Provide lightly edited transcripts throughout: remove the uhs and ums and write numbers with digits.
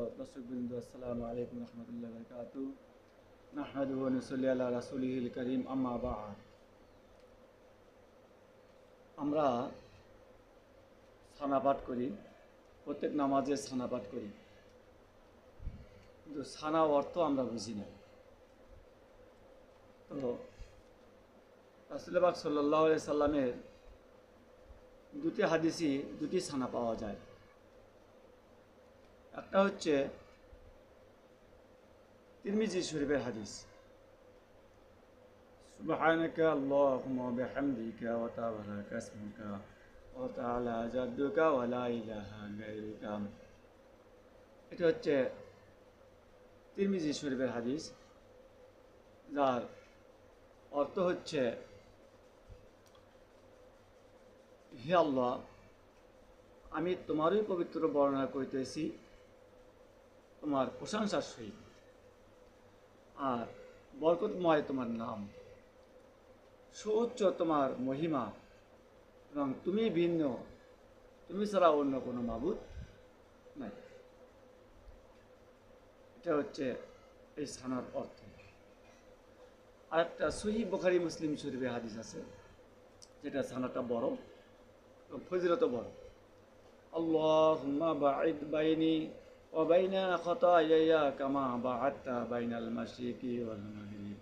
দর্শকবৃন্দ, আসসালামু আলাইকুম রহমতুল্লাহ বারকাতু। নাহমাদুহু ওয়া নুসাল্লি আলা রাসূলিহিল কারীম, আম্মা বা'দ। আমরা সানা পাঠ করি, প্রত্যেক নামাজে সানা পাঠ করি, কিন্তু সানা অর্থ আমরা বুঝি না। তো রাসূল পাক সাল্লাল্লাহু আলাইহি সাল্লামের দুটি হাদিসই দুটি সানা পাওয়া যায়। একটা হচ্ছে তিরমিজি শরীফের হাদিস, সুবহানাকা আল্লাহুম্মা ওয়া বিহামদিকা ওয়া তাবারাকা ইসমুকা ওয়া তাআলা জাদ্দুকা ওয়া লা ইলাহা গায়রুকা। এটা হচ্ছে তিরমিজি শরীফের হাদিস, যার অর্থ হচ্ছে, হে আল্লাহ, আমি তোমারই পবিত্র বর্ণনা করিতেছি তোমার প্রশংসার সহিত, আর বরকতময় তোমার নাম, সুউচ্চ তোমার মহিমা, এবং তুমি ভিন্ন, তুমি ছাড়া অন্য কোনো মাবুদ নাই। এটা হচ্ছে এই সানার অর্থ। আরেকটা সহিহ বুখারী মুসলিম শরীফে হাদিস আছে, যেটা সানাটা বড় এবং ফজিলত বড়। আল্লাহুম্মা বাঈদ বাইনি ওয়া বাইনা খাতায়ায়া কামা বা'আদতা বাইনাল মাশরিকি ওয়াল মাগরিব।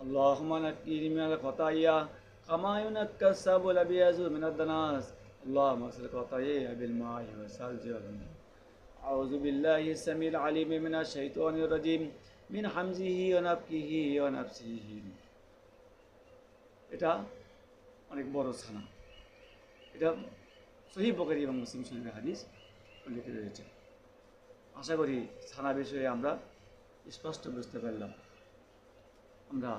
আল্লাহুম্মা নাক্কিনি মিনাল খাতায়া কামা ইউনাক্কা সাবুল আবিয়াযু মিনাদ দানাস। আল্লাহুম্মা আগসিল খাতায়ায়া বিল মা'i ওয়াস সালজি ওয়াল মা। আউযু বিল্লাহি সামিল আলিম মিনাশ শাইতানির রাজিম মিন হামজিহি ওয়া নাফখিহি ওয়া নাফসিহি। এটা অনেক বড় সানা। এটা সহিহ বুখারী এবং মুসলিম শরীফের হাদিস উল্লেখ রয়েছে। আশা করি সানা বিষয়ে আমরা স্পষ্ট বুঝতে পারলাম। আমরা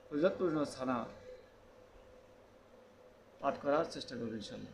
ফজিলতপূর্ণ সানা পাঠ করার চেষ্টা করব ইনশাআল্লাহ।